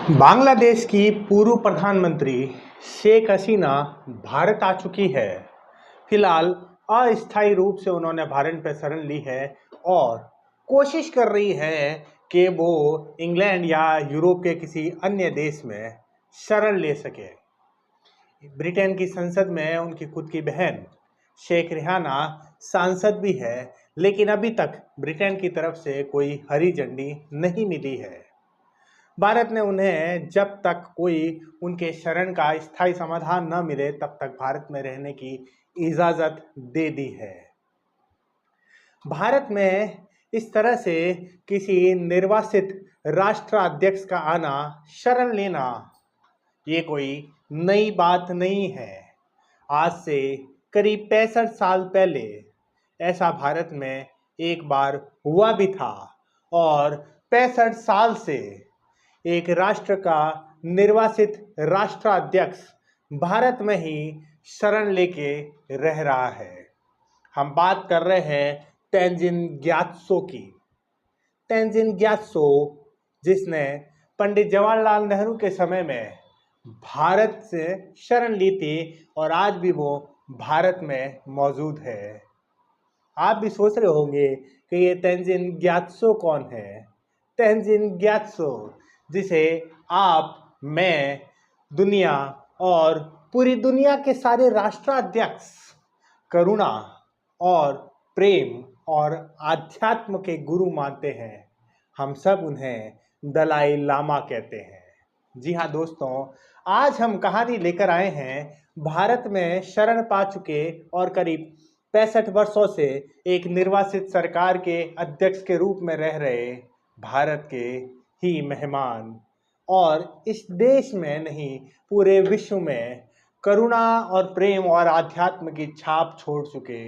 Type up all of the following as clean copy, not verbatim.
बांग्लादेश की पूर्व प्रधानमंत्री शेख हसीना भारत आ चुकी है। फिलहाल अस्थायी रूप से उन्होंने भारत पर शरण ली है और कोशिश कर रही है कि वो इंग्लैंड या यूरोप के किसी अन्य देश में शरण ले सके। ब्रिटेन की संसद में उनकी खुद की बहन शेख रेहाना सांसद भी है, लेकिन अभी तक ब्रिटेन की तरफ से कोई हरी झंडी नहीं मिली है। भारत ने उन्हें जब तक कोई उनके शरण का स्थायी समाधान न मिले तब तक भारत में रहने की इजाज़त दे दी है। भारत में इस तरह से किसी निर्वासित राष्ट्राध्यक्ष का आना, शरण लेना, ये कोई नई बात नहीं है। आज से करीब 65 साल पहले ऐसा भारत में एक बार हुआ भी था और 65 साल से एक राष्ट्र का निर्वासित राष्ट्राध्यक्ष भारत में ही शरण लेके रह रहा है। हम बात कर रहे हैं तेंजिन ग्यात्सो की। तेंजिन ग्यात्सो, जिसने पंडित जवाहरलाल नेहरू के समय में भारत से शरण ली थी और आज भी वो भारत में मौजूद है। आप भी सोच रहे होंगे कि ये तेंजिन ग्यात्सो कौन है। तेंजिन ग्यात्सो, जिसे आप, मैं, दुनिया और पूरी दुनिया के सारे राष्ट्राध्यक्ष करुणा और प्रेम और आध्यात्म के गुरु मानते हैं, हम सब उन्हें दलाई लामा कहते हैं। जी हाँ दोस्तों, आज हम कहानी लेकर आए हैं भारत में शरण पा चुके और करीब 65 वर्षों से एक निर्वासित सरकार के अध्यक्ष के रूप में रह रहे भारत के ही मेहमान और इस देश में नहीं पूरे विश्व में करुणा और प्रेम और आध्यात्म की छाप छोड़ चुके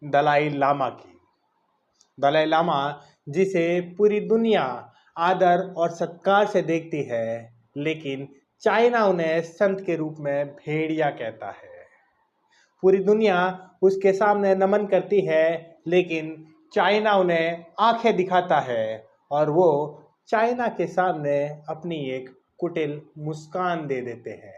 दलाई लामा की। दलाई लामा, जिसे पूरी दुनिया आदर और सत्कार से देखती है, लेकिन चाइना उन्हें संत के रूप में भेड़िया कहता है। पूरी दुनिया उसके सामने नमन करती है, लेकिन चाइना उन्हें आंखें दिखाता है और वो चाइना के सामने अपनी एक कुटिल मुस्कान दे देते हैं।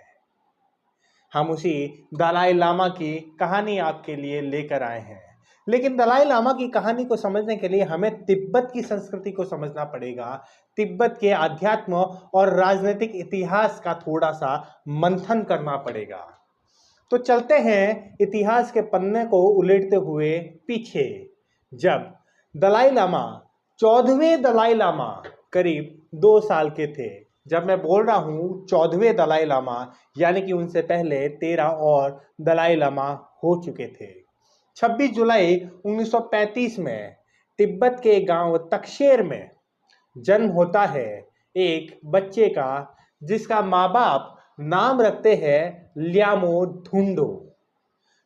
हम उसी दलाई लामा की कहानी आपके लिए लेकर आए हैं, लेकिन दलाई लामा की कहानी को समझने के लिए हमें तिब्बत की संस्कृति को समझना पड़ेगा। तिब्बत के आध्यात्म और राजनीतिक इतिहास का थोड़ा सा मंथन करना पड़ेगा। तो चलते हैं इतिहास के पन्ने को उलटते हुए पीछे, जब दलाई लामा 14वें दलाई लामा करीब 2 साल के थे। जब मैं बोल रहा हूँ 14वें दलाई लामा, यानी कि उनसे पहले 13 और दलाई लामा हो चुके थे। 26 जुलाई 1935 में तिब्बत के गांव तक्षेर में जन्म होता है एक बच्चे का, जिसका माँ बाप नाम रखते हैं ल्यामो धुंडो।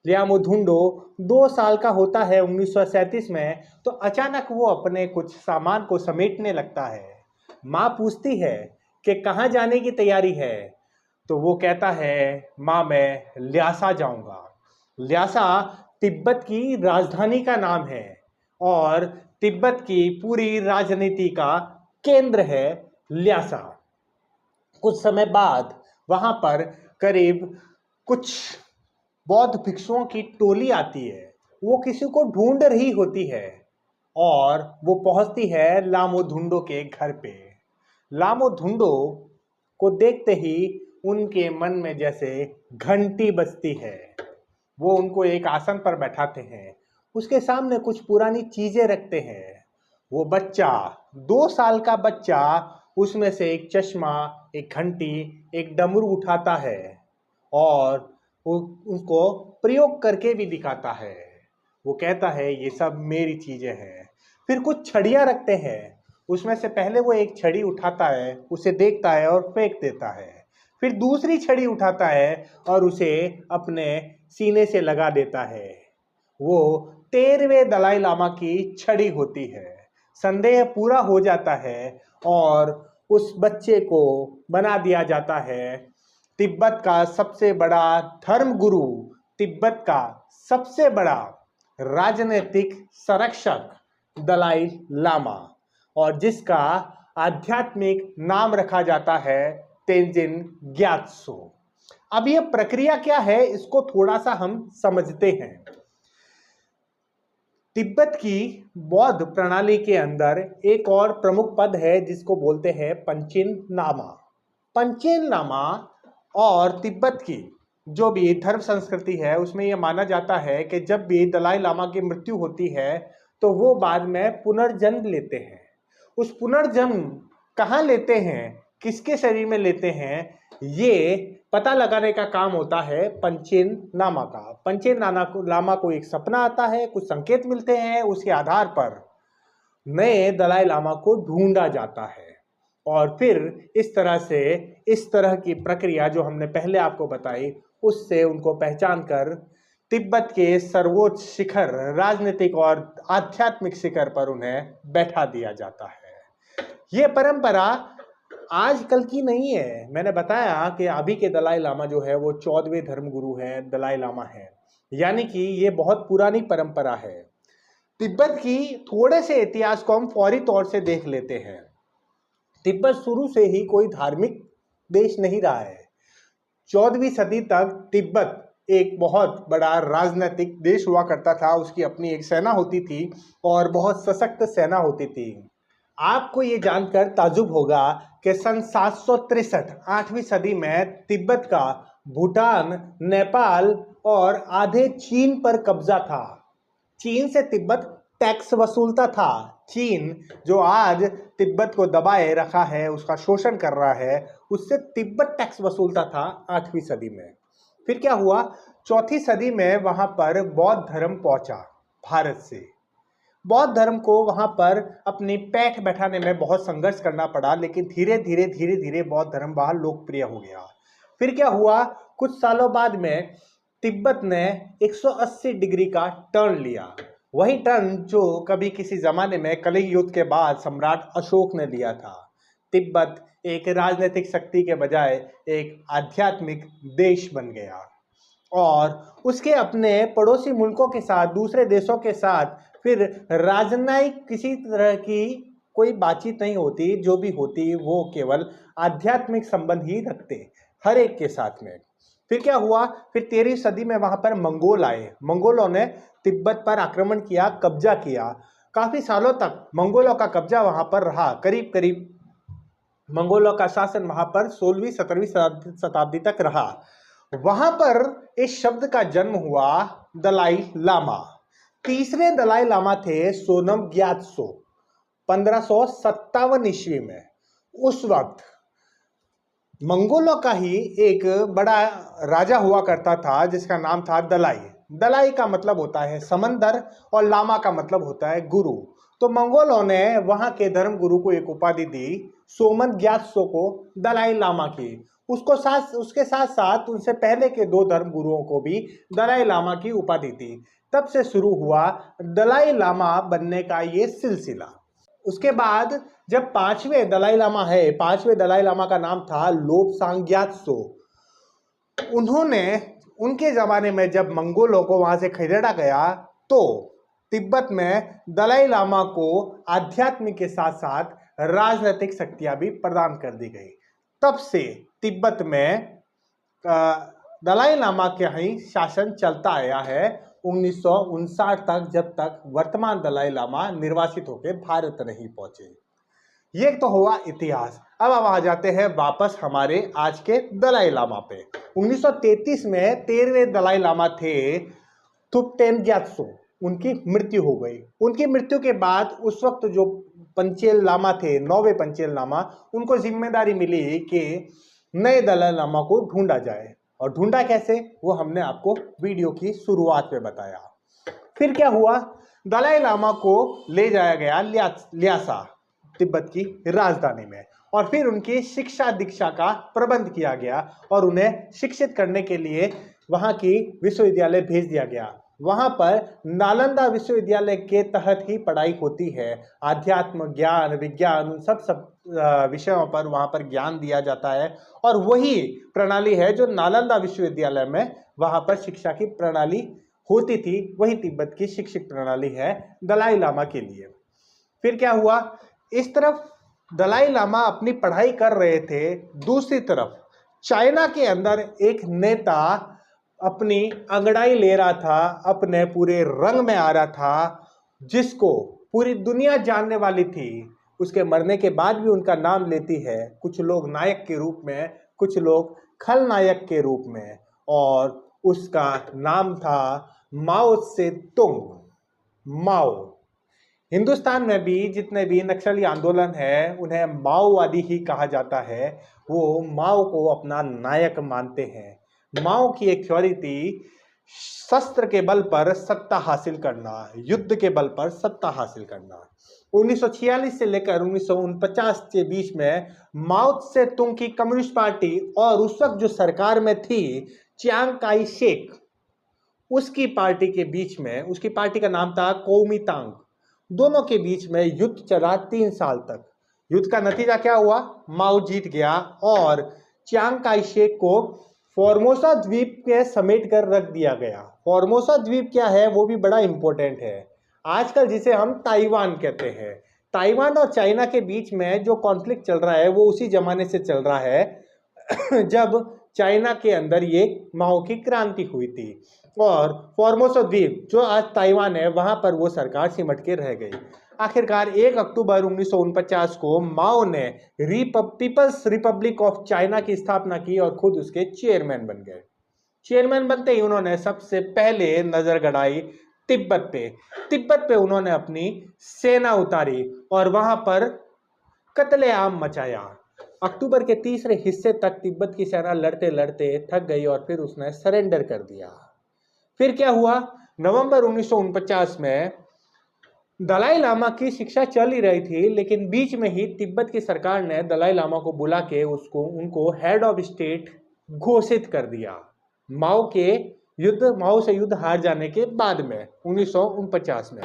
ल्यामो धुंडो 2 साल का होता है 1937 में, तो अचानक वो अपने कुछ सामान को समेटने लगता है। माँ पूछती है कि कहाँ जाने की तैयारी है, तो वो कहता है, माँ मैं ल्यासा जाऊंगा। ल्यासा तिब्बत की राजधानी का नाम है और तिब्बत की पूरी राजनीति का केंद्र है ल्यासा। कुछ समय बाद वहां पर करीब कुछ बौद्ध भिक्षुओं की टोली आती है। वो किसी को ढूंढ रही होती है और वो पहुंचती है लामो धुंडो के घर पे। लामो धुंडो को देखते ही उनके मन में जैसे घंटी बजती है। वो उनको एक आसन पर बैठाते हैं, उसके सामने कुछ पुरानी चीजें रखते हैं। वो बच्चा, 2 साल का बच्चा, उसमें से एक चश्मा, एक घंटी, एक डमरू उठाता है और उसको प्रयोग करके भी दिखाता है। वो कहता है ये सब मेरी चीजें हैं। फिर कुछ छड़ियाँ रखते हैं, उसमें से पहले वो एक छड़ी उठाता है, उसे देखता है और फेंक देता है। फिर दूसरी छड़ी उठाता है और उसे अपने सीने से लगा देता है। वो 13वें दलाई लामा की छड़ी होती है। संदेह पूरा हो जाता है और उस बच्चे को बना दिया जाता है तिब्बत का सबसे बड़ा धर्म गुरु, तिब्बत का सबसे बड़ा राजनीतिक संरक्षक दलाई लामा, और जिसका आध्यात्मिक नाम रखा जाता है तेंजिन ग्यात्सो। अब यह प्रक्रिया क्या है इसको थोड़ा सा हम समझते हैं। तिब्बत की बौद्ध प्रणाली के अंदर एक और प्रमुख पद है जिसको बोलते हैं पंचेन लामा। पंचेन लामा और तिब्बत की जो भी धर्म संस्कृति है उसमें यह माना जाता है कि जब भी दलाई लामा की मृत्यु होती है तो वो बाद में पुनर्जन्म लेते हैं। उस पुनर्जन्म कहाँ लेते हैं, किसके शरीर में लेते हैं, ये पता लगाने का काम होता है पंचेन लामा का। पंचेन लामा को एक सपना आता है, कुछ संकेत मिलते हैं, उसके आधार पर नए दलाई लामा को ढूंढा जाता है और फिर इस तरह की प्रक्रिया जो हमने पहले आपको बताई उससे उनको पहचान कर तिब्बत के सर्वोच्च शिखर, राजनीतिक और आध्यात्मिक शिखर पर उन्हें बैठा दिया जाता है। ये परंपरा आजकल की नहीं है। मैंने बताया कि अभी के दलाई लामा जो है वो 14वें धर्मगुरु हैं, दलाई लामा है, यानी कि ये बहुत पुरानी परंपरा है। तिब्बत की थोड़े से इतिहास को हम फौरी तौर से देख लेते हैं। तिब्बत शुरू से ही कोई धार्मिक देश नहीं रहा है। 14वीं सदी तक तिब्बत एक बहुत बड़ा राजनीतिक देश हुआ करता था। उसकी अपनी एक सेना होती थी और बहुत सशक्त सेना होती थी। आपको ये जानकर ताजुब होगा कि सन 763 8वीं सदी में तिब्बत का भूटान, नेपाल और आधे चीन पर कब्जा था। चीन से तिब्बत टैक्स वसूलता था। चीन जो आज तिब्बत को दबाए रखा है, उसका शोषण कर रहा है, उससे तिब्बत टैक्स वसूलता था 8वीं सदी में। फिर क्या हुआ, 4थी सदी में वहां पर बौद्ध धर्म पहुंचा भारत से। बौद्ध धर्म को वहां पर अपनी पैठ बैठाने में बहुत संघर्ष करना पड़ा, लेकिन धीरे धीरे बौद्ध धर्म वहां लोकप्रिय हो गया। फिर क्या हुआ, कुछ सालों बाद में तिब्बत ने 180 डिग्री का टर्न लिया। वही टर्न जो कभी किसी जमाने में कलिंग युद्ध के बाद सम्राट अशोक ने लिया था। तिब्बत एक राजनीतिक शक्ति के बजाय एक आध्यात्मिक देश बन गया और उसके अपने पड़ोसी मुल्कों के साथ, दूसरे देशों के साथ फिर राजनयिक किसी तरह की कोई बातचीत नहीं होती। जो भी होती वो केवल आध्यात्मिक संबंध ही रखते हर एक के साथ में। फिर क्या हुआ, फिर 13वीं सदी में वहां पर मंगोल आए। मंगोलों ने तिब्बत पर आक्रमण किया, कब्जा किया। काफी सालों तक मंगोलों का कब्जा वहां पर रहा। करीब करीब मंगोलों का शासन वहां पर 16वीं 17वीं शताब्दी तक रहा। वहां पर इस शब्द का जन्म हुआ दलाई लामा। तीसरे दलाई लामा थे सोनम ग्यात्सो 1557 ईस्वी में। उस वक्त मंगोलों का ही एक बड़ा राजा हुआ करता था जिसका नाम था दलाई। दलाई का मतलब होता है समंदर और लामा का मतलब होता है गुरु। तो मंगोलों ने वहां के धर्म गुरु को एक उपाधि दी, सोमन ग्यात्सो को दलाई लामा की। उसके साथ साथ उनसे पहले के 2 धर्म गुरुओं को भी दलाई लामा की उपाधि दी। तब से शुरू हुआ दलाई लामा बनने का ये सिलसिला। उसके बाद जब 5वें दलाई लामा है, 5वें दलाई लामा का नाम था लोब्सांग ग्यात्सो। उनके जमाने में जब मंगोलों को वहां से खदेड़ा गया तो तिब्बत में दलाई लामा को आध्यात्मिक के साथ साथ राजनीतिक शक्तियां भी प्रदान कर दी गई। तब से तिब्बत में दलाई लामा के ही शासन चलता आया है 1959 तक, जब तक वर्तमान दलाई लामा निर्वासित होकर भारत नहीं पहुंचे। ये तो हुआ इतिहास। अब आ जाते हैं वापस हमारे आज के दलाई लामा पे। 1933 में 13वें दलाई लामा थे थुप्टेन ग्यात्सो। उनकी मृत्यु हो गई। उनकी मृत्यु के बाद उस वक्त जो पंचेल लामा थे, 9वें पंचेल लामा, उनको जिम्मेदारी मिली कि नए दलाई लामा को ढूंढा जाए। और ढूंढा कैसे, वो हमने आपको वीडियो की शुरुआत में बताया। फिर क्या हुआ, दलाई लामा को ले जाया गया ल्हासा, तिब्बत की राजधानी में, और फिर उनकी शिक्षा दीक्षा का प्रबंध किया गया और उन्हें शिक्षित करने के लिए वहां की विश्वविद्यालय भेज दिया गया। वहां पर नालंदा विश्वविद्यालय के तहत ही पढ़ाई होती है। आध्यात्म, ज्ञान, विज्ञान, उन सब विषयों पर वहां पर ज्ञान दिया जाता है और वही प्रणाली है जो नालंदा विश्वविद्यालय में वहां पर शिक्षा की प्रणाली होती थी। वही तिब्बत की शिक्षक प्रणाली है दलाई लामा के लिए। फिर क्या हुआ, इस तरफ दलाई लामा अपनी पढ़ाई कर रहे थे, दूसरी तरफ चाइना के अंदर एक नेता अपनी अंगड़ाई ले रहा था, अपने पूरे रंग में आ रहा था, जिसको पूरी दुनिया जानने वाली थी। उसके मरने के बाद भी उनका नाम लेती है, कुछ लोग नायक के रूप में, कुछ लोग खलनायक के रूप में, और उसका नाम था माओ से तुंग। माओ। हिंदुस्तान में भी जितने भी नक्सली आंदोलन है उन्हें माओवादी ही कहा जाता है। वो माओ को अपना नायक मानते हैं। माओ की एक थ्योरी थी, शस्त्र के बल पर सत्ता हासिल करना, युद्ध के बल पर सत्ता हासिल करना। 1946 से लेकर 1949 के बीच में माओ से तुंग की कम्युनिस्ट पार्टी और उस वक्त जो सरकार में थी चियांग काई शेक, उसकी पार्टी के बीच में, उसकी पार्टी का नाम था कोमितांग, दोनों के बीच में युद्ध चला 3 साल तक। युद्ध का नतीजा क्या हुआ? माओ जीत गया और चियांग काई शेक को फॉर्मोसा द्वीप के समेट कर रख दिया गया। फॉर्मोसा द्वीप क्या है वो भी बड़ा इंपॉर्टेंट है। आजकल जिसे हम ताइवान कहते हैं, ताइवान और चाइना के बीच में जो कॉन्फ्लिक्ट चल रहा है वो उसी जमाने से चल रहा है जब चाइना के अंदर ये माओ की क्रांति हुई थी। और फॉर्मोसा द्वीप जो आज ताइवान है वहां पर वो सरकार सिमट के रह गई। आखिरकार 1 अक्टूबर 1949 को माओ ने पीपल्स रिपब्लिक ऑफ चाइना की स्थापना की और खुद उसके चेयरमैन बन गए। चेयरमैन बनते ही उन्होंने सबसे पहले नजर गड़ाई तिब्बत पे। तिब्बत पे उन्होंने अपनी सेना उतारी और वहां पर कत्लेआम मचाया। अक्टूबर के तीसरे हिस्से तक तिब्बत की सेना लड़ते लड़ते थक गई और फिर उसने सरेंडर कर दिया। फिर क्या हुआ? नवंबर 1949 में दलाई लामा की शिक्षा चल ही रही थी, लेकिन बीच में ही तिब्बत की सरकार ने दलाई लामा को बुला के उनको हेड ऑफ स्टेट घोषित कर दिया। माओ से युद्ध हार जाने के बाद में 1949 में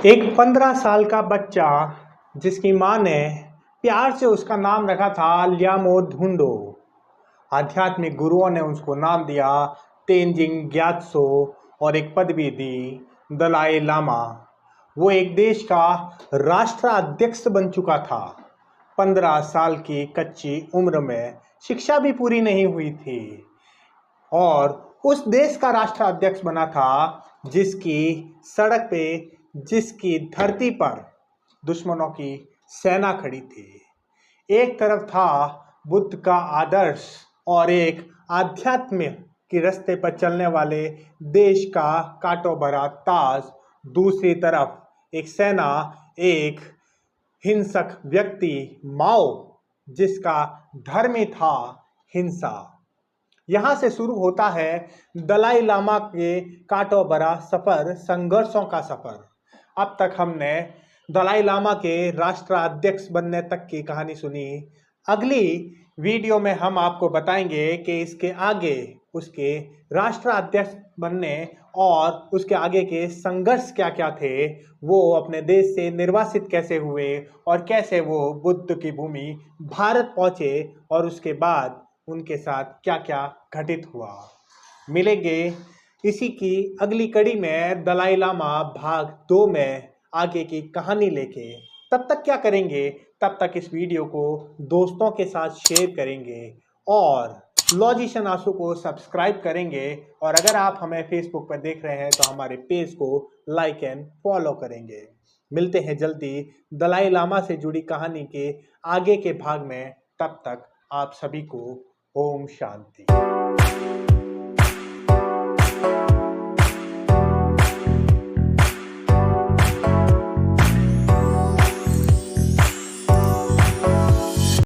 एक 15 साल का बच्चा जिसकी मां ने प्यार से उसका नाम रखा था ल्यामो धुंडो, आध्यात्मिक गुरुओं ने उसको नाम दिया तेंजिंग ग्यात्सो और एक पदवी दी दलाई लामा। वो एक देश का राष्ट्राध्यक्ष बन चुका था। 15 साल की कच्ची उम्र में, शिक्षा भी पूरी नहीं हुई थी, और उस देश का राष्ट्राध्यक्ष बना था जिसकी सड़क पे, जिसकी धरती पर दुश्मनों की सेना खड़ी थी। एक तरफ था बुद्ध का आदर्श और एक आध्यात्म के रास्ते पर चलने वाले देश का कांटों भरा ताज, दूसरी तरफ एक सेना, एक हिंसक व्यक्ति माओ जिसका धर्म ही था हिंसा। यहां से शुरू होता है दलाई लामा के कांटों भरा सफर, संघर्षों का सफर। अब तक हमने दलाई लामा के राष्ट्राध्यक्ष बनने तक की कहानी सुनी। अगली वीडियो में हम आपको बताएंगे कि इसके आगे उसके राष्ट्राध्यक्ष बनने और उसके आगे के संघर्ष क्या क्या थे, वो अपने देश से निर्वासित कैसे हुए और कैसे वो बुद्ध की भूमि भारत पहुंचे और उसके बाद उनके साथ क्या क्या घटित हुआ। मिलेंगे इसी की अगली कड़ी में दलाई लामा भाग 2 में आगे की कहानी लेके। तब तक क्या करेंगे? तब तक इस वीडियो को दोस्तों के साथ शेयर करेंगे और लॉजिशियन आंसू को सब्सक्राइब करेंगे। और अगर आप हमें फेसबुक पर देख रहे हैं तो हमारे पेज को लाइक एंड फॉलो करेंगे। मिलते हैं जल्दी दलाई लामा से जुड़ी कहानी के आगे के भाग में। तब तक आप सभी को ओम शांति।